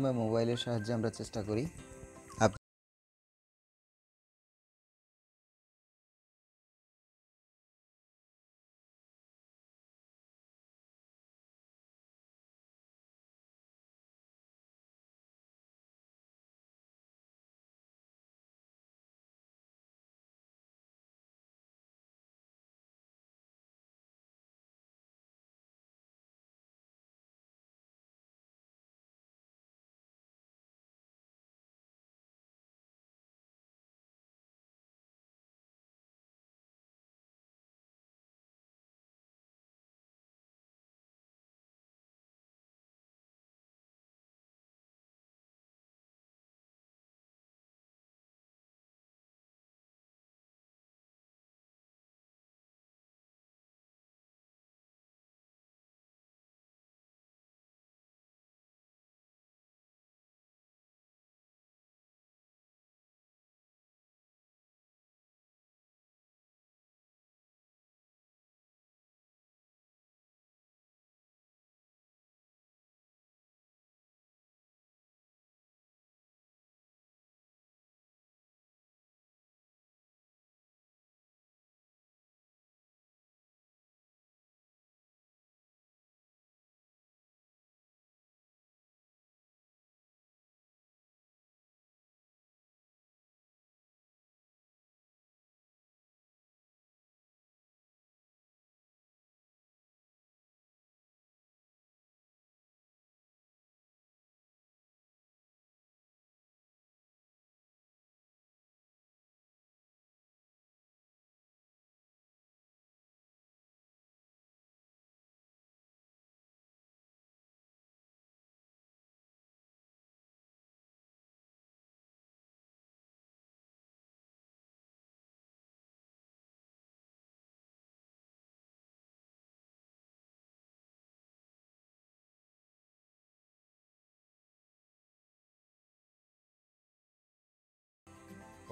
সময় মোবাইলের সাহায্যে আমরা চেষ্টা করি।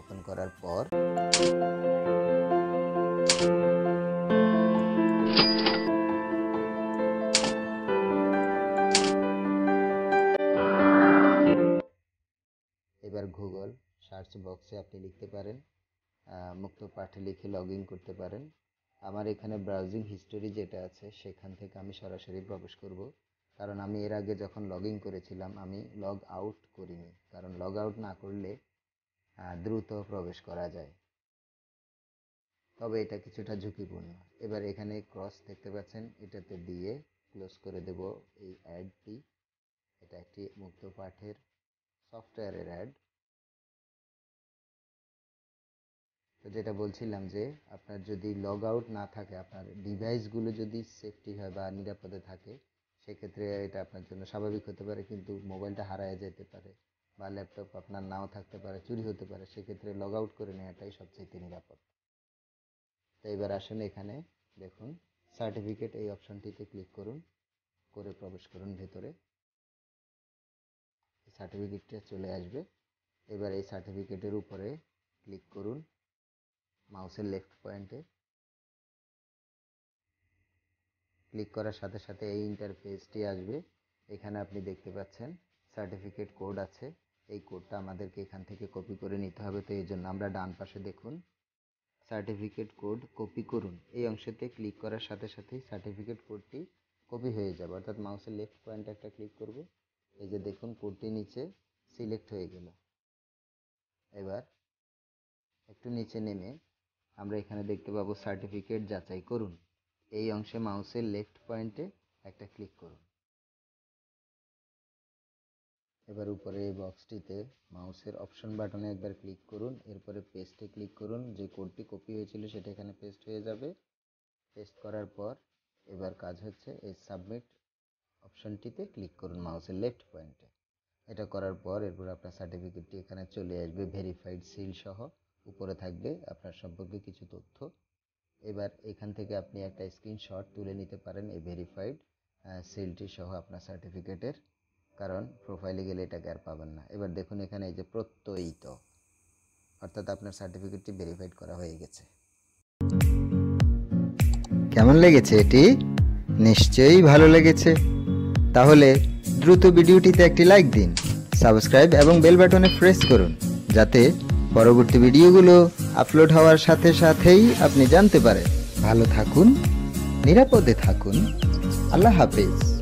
ওপেন করার পর এবার গুগল সার্চ বক্সে আপনি লিখতে পারেন মুক্ত পাঠে লিখে লগইন করতে পারেন। আমার এখানে ব্রাউজিং হিস্টোরি যেটা আছে সেখান থেকে আমি সরাসরি প্রবেশ করব, কারণ আমি এর আগে যখন লগইন করেছিলাম আমি লগ আউট করিনি, কারণ লগ আউট না করলে দ্রুত প্রবেশ করা যায়, তবে এটা কিছুটা ঝুঁকিপূর্ণ। এবার এখানে ক্রস দেখতে পাচ্ছেন, এটাতে দিয়ে ক্লোজ করে দেব এই অ্যাডটি। এটা একটি মুক্ত পাঠের সফটওয়্যারের অ্যাড। তো যেটা বলছিলাম যে আপনার যদি লগ আউট না থাকে, আপনার ডিভাইসগুলো যদি সেফটি হয় বা নিরাপদে থাকে, সেক্ষেত্রে এটা আপনার জন্য স্বাভাবিক হতে পারে, কিন্তু মোবাইলটা হারায় যেতে পারে বা ল্যাপটপ আপনার নাও থাকতে পারে, চুরি হতে পারে, সেক্ষেত্রে লগ আউট করে নেওয়াটাই সবচেয়ে নিরাপদ। তো এবার আসেন, এখানে দেখুন সার্টিফিকেট, এই অপশনটিতে ক্লিক করুন, করে প্রবেশ করুন ভেতরে। সার্টিফিকেটটা চলে আসবে। এবার এই সার্টিফিকেটের উপরে ক্লিক করুন মাউসের লেফট পয়েন্টে। ক্লিক করার সাথে সাথে এই ইন্টারফেসটি আসবে। এখানে আপনি দেখতে পাচ্ছেন সার্টিফিকেট কোড আছে, এই কোডটা আমাদেরকে এখান থেকে কপি করে নিতে হবে। তো এই জন্য আমরা ডান পাশে দেখুন সার্টিফিকেট কোড কপি করুন, এই অংশতে ক্লিক করার সাথে সাথেই সার্টিফিকেট কোডটি কপি হয়ে যাবে, অর্থাৎ মাউসের লেফট পয়েন্টে একটা ক্লিক করব, এই যে দেখুন কোডটি নিচে সিলেক্ট হয়ে গেল। এবার একটু নিচে নেমে আমরা এখানে দেখতে পাবো সার্টিফিকেট যাচাই করুন, এই অংশে মাউসের লেফট পয়েন্টে একটা ক্লিক করুন। এবার উপরে এই বক্সটিতে মাউসের অপশন বাটনে একবার ক্লিক করুন, এরপরে পেস্টে ক্লিক করুন, যে কোডটি কপি হয়েছিল সেটা এখানে পেস্ট হয়ে যাবে। পেস্ট করার পর এবার কাজ হচ্ছে এই সাবমিট অপশনটিতে ক্লিক করুন মাউসের লেফট পয়েন্টে। এটা করার পর এরপর আপনার সার্টিফিকেটটি এখানে চলে আসবে, ভেরিফাইড সিল সহ উপরে থাকবে আপনার সম্পর্কে কিছু তথ্য। এবার এখান থেকে আপনি একটা স্ক্রিনশট তুলে নিতে পারেন এই ভেরিফাইড সিলটি সহ আপনার সার্টিফিকেটের, কারণ প্রোফাইলে গেলে এটাকে আর পাবেন না। এবার দেখুন এখানে এই যে প্রত্যয়িত, অর্থাৎ আপনার সার্টিফিকেটটি ভেরিফাইড করা হয়ে গেছে। কেমন লেগেছে এটি? নিশ্চয়ই ভালো লেগেছে। তাহলে দ্রুত ভিডিওটিতে একটি লাইক দিন সাবস্ক্রাইব এবং বেল বাটনে প্রেস করুন যাতে পরবর্তী ভিডিওগুলো আপলোড হওয়ার সাথে সাথেই আপনি জানতে পারেন। ভালো থাকুন, নিরাপদে থাকুন। আল্লাহ হাফেজ।